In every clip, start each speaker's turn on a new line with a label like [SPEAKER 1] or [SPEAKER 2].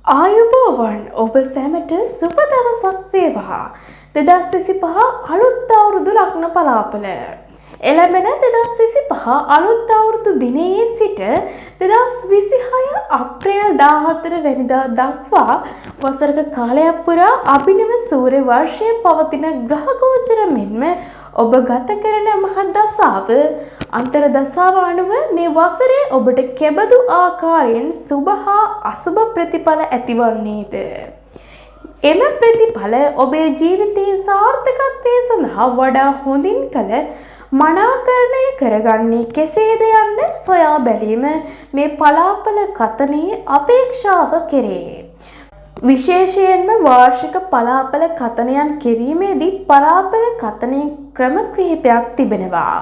[SPEAKER 1] ආයුබෝවන් ඔබ සැමට සුබ දවසක් වේවා. 2025 අලුත් අවුරුදු ලග්න පලාපල. එළඹෙන 2025 අලුත් අවුරුදු දිනයේ සිට 2026 අප්‍රේල් 14 වෙනිදා දක්වා වසරක කාලයක් පුරා අභිනව සූර්ය වර්ෂයේ පවතින ග්‍රහ ගෝචර මෙන්ම ඔබ ගත කරන මහ දසාව අන්තර දසාව අනුව මේ වසරේ ඔබට කෙබඳු ආකාරයෙන් සුභ හා අසුභ ප්‍රතිඵල ඇතිවන්නේද? එම ප්‍රතිඵල ඔබේ ජීවිතයේ සාර්ථකත්වය සඳහා වඩා හොඳින් කළ මනාකරණය කරගන්නේ කෙසේද යන්න සොයා බැලීම මේ පලාපල කතනයේ අපේක්ෂාව කෙරේ. විශේෂයෙන්ම වාර්ෂික පලාපල කතනයන් කිරීමේදී පලාපල කතනයේ ක්‍රම කිහිපයක් තිබෙනවා.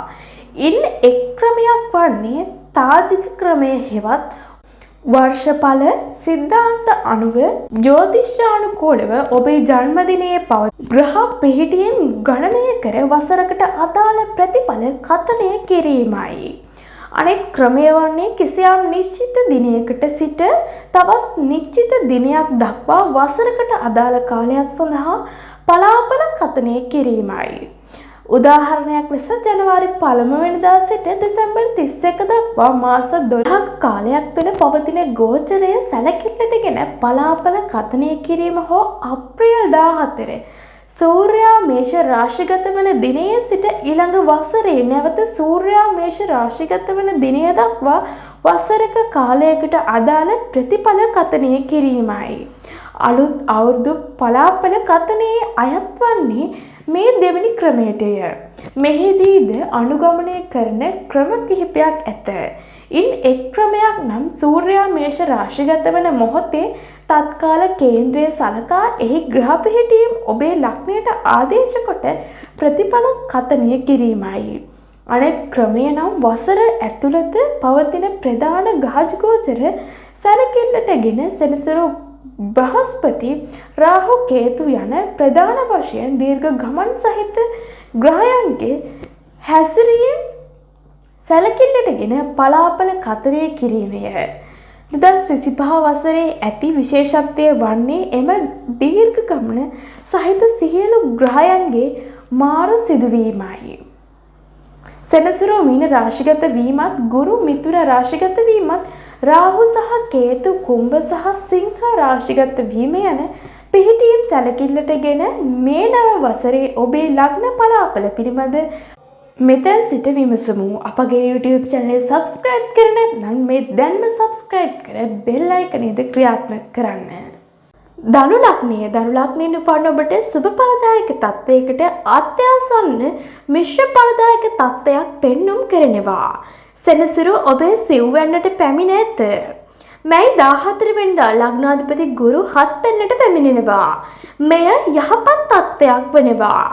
[SPEAKER 1] ඉන් එක් ක්‍රමයක් වන්නේ තාජික ක්‍රමය හෙවත් වර්ෂඵල සිද්ධාන්ත අනුව ජ්‍යොතිෂානුකූලව ඔබේ ජන්මදිනයේ පවතින ග්‍රහ පිහිටියෙන් ගණනය කර වසරකට අදාළ ප්‍රතිඵල කතනය කිරීමයි. අනෙක් ක්‍රමය වන්නේ කිසියම් නිශ්චිත දිනයකට සිට තවත් නිශ්චිත දිනයක් දක්වා වසරකට අදාළ කාලයක් සඳහා පලාපල කතනය කිරීමයි. උදාහරණයක් ලෙස ජනවාරි 1 වෙනිදා සිට දෙසැම්බර් 31 දක්වා මාස 12ක කාලයක් තුළ පවතින ගෝචරය සැලකිල්ලටගෙන පලාපල කතනය කිරීම හෝ අප්‍රේල් 14 සූර්යා මේෂ රාශිගත වන දිනයේ සිට ඊළඟ වසරේ නැවත සූර්යා මේෂ රාශිගත වන දිනය දක්වා වසරක කාලයකට අදාළ ප්‍රතිඵල කතනය කිරීමයි. අලුත් අවුරුදු පලාපල කතනයේ අයත් වන්නේ මේ දෙවැනි ක්‍රමයටය. මෙහිදීද අනුගමනය කරන ක්‍රම කිහිපයක් ඇත. ඉන් එක් ක්‍රමයක් නම් සූර්යා මේෂ රාශිගත වන මොහොතේ තත්කාල කේන්ද්‍රය සලකා එහි ග්‍රහ පිහිටීම් ඔබේ ලග්නයට ආදේශ කොට ප්‍රතිඵල කතනය කිරීමයි. අනෙක් ක්‍රමය නම් වසර ඇතුළත පවතින ප්‍රධාන ග්‍රහගෝචර සැලකිල්ලටගෙන සෙනසුරු බ්‍රහස්පති රාහු කේතු යන ප්‍රධාන වශයෙන් දීර්ඝ ගමන් සහිත ග්‍රහයන්ගේ හැසිරීම සැලකිල්ලටගෙන පලාපල කතනය කිරීමය. 2025 වසරේ ඇති විශේෂත්වය වන්නේ එම දීර්ඝ ගමන සහිත සියලු ග්‍රහයන්ගේ මාරු සිදුවීමයි. සෙනසුරු මීන රාශිගත වීමත් ගුරු මිථුන රාශිගත වීමත් රාහු සහ කේතු කුම්භ සහ සිංහ රාශිගත වීම යන පිහිටීම් සැලකිල්ලටගෙන මේ නව වසරේ ඔබේ ලග්න පලාපල පිළිබඳ මෙතෙන් සිට විමසමු. අපගේ YouTube channel subscribe කර නැත්නම් මේ දැන්ම subscribe කර bell icon එක ක්‍රියාත්මක කරන්න. ධනු ලග්නයෙන් උපන් ඔබට සුබ ඵලදායක තත්වයකට අත්‍යවසන්න මිශ්‍ර ඵලදායක තත්වයක් පෙන්눔 කරනවා. සෙනසුරු ඔබේ සිව්වැන්නට පැමිණ ඇත. මැයි 14 වෙනිදා ලග්නාධිපති ගුරු 7 වෙන්නට පැමිණෙනවා. මෙය යහපත් තත්ත්වයක් වෙනවා.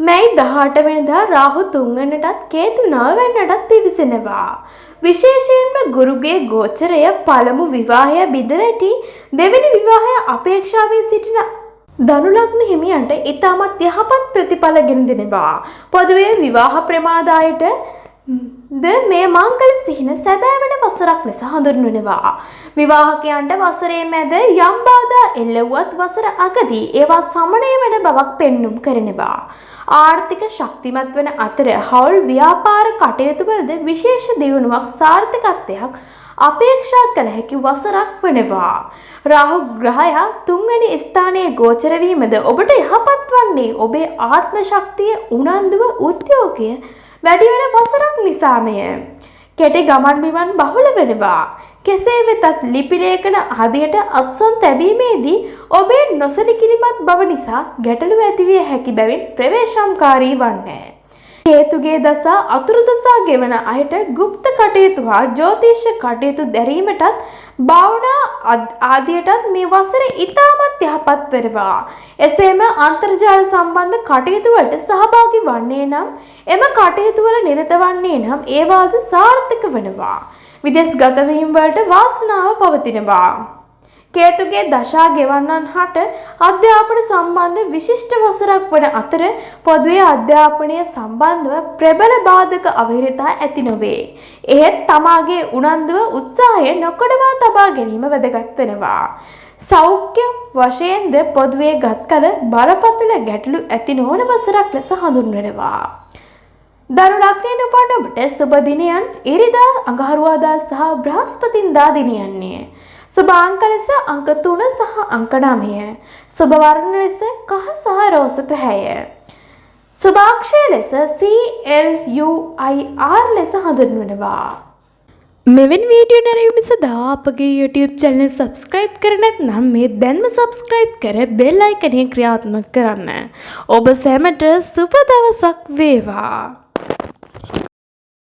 [SPEAKER 1] මැයි 18 වෙනිදා රාහු 3 වෙන්නටත් කේතු 9 වෙන්නටත් පිවිසෙනවා. විශේෂයෙන්ම ගුරුගේ ගෝචරය පළමු විවාහය බිඳවැටි දෙවෙනි විවාහය අපේක්ෂාවෙන් සිටින ධනු ලග්න හිමියන්ට ඉතාමත් යහපත් ප්‍රතිඵල ගෙන දෙනවා. පොදුවේ විවාහ ප්‍රමාදායට මේ මංගල සිහින සැබෑවන වසරක් ලෙස හඳුන්වනවා. විවාහකයන්ට වසරේ මැද යම් බාධා එල්ල වුවත් වසර අගදී ඒවා සමනය වන බවක් පෙන්눔 කරනවා. ආර්ථික ශක්තිමත් වන අතර හවුල් ව්‍යාපාර කටයුතු වලද විශේෂ දියුණුවක් සාර්ථකත්වයක් අපේක්ෂා කළ හැකි වසරක් වනවා. රාහු ග්‍රහයා 3 වෙනි ස්ථානයේ ගෝචර වීමද ඔබට යහපත් වන්නේ ඔබේ ආත්ම ශක්තිය උනන්දුව උද්‍යෝගය වැඩි වෙන වසරක් නිසාමය. කෙටි ගමන් බිමන් බහුල වෙනවා. කෙසේ වෙතත් ලිපි ලේඛන ආදියට අත්සන් තැබීමේදී ඔබේ නොසලිකිලිමත් බව නිසා ගැටලු ඇතිවිය හැකි බැවින් ප්‍රවේශම්කාරී වන්නේ. කේතුගේ දසා අතුරු දසා ගෙවන අයට গুপ্ত කටයුතු හා ජ්‍යොතිෂ කටයුතු දැරීමටත් භාවනා ආදියටත් මේ වසරේ ඉතාමත් යහපත් වෙනවා. එසේම අන්තර්ජාල සම්බන්ධ කටයුතු වලට සහභාගී වන්නේ නම් එම කටයුතු වල නිරත වන්නේ නම් ඒවාද සාර්ථක වෙනවා. විදේශගත වීම වලට වාසනාව පවතිනවා. කේතුගේ දශා ගෙවන්නන් හට අධ්‍යාපන සම්බන්ධ විශිෂ්ට වසරක් වන අතර පොදුවේ අධ්‍යාපනය සම්බන්ධව ප්‍රබල බාධක අවහිරතා ඇති නොවේ. එහෙත් තමාගේ උනන්දුව උත්සාහය නොකඩවා තබා ගැනීම වැදගත් වෙනවා. සෞඛ්‍ය වශයෙන්ද පොදුවේ ගත් කල බරපතල ගැටලු ඇති නොවන වසරක් ලෙස හඳුන්වනවා. දරු ලග්නයෙන් උපන් ඔබට සුබ දිනයන් ඉරිදා අඟහරුවාදා සහ බ්‍රහස්පතින්දා දිනයන්නේ. සුබ අංක ලෙස අංක 3 සහ අංක 9. සුබ වර්ණ ලෙස කහ සහ රෝස පැහැය. සුභාක්ෂය ලෙස CLUIR ලෙස හඳුන්වනවා. මෙවැනි වීඩියෝ නැරඹීම සඳහා අපගේ YouTube channel subscribe කර නැත්නම් මේ දැන්ම subscribe කර bell icon එක ක්‍රියාත්මක කරන්න. ඔබ සැමට සුබ දවසක් වේවා.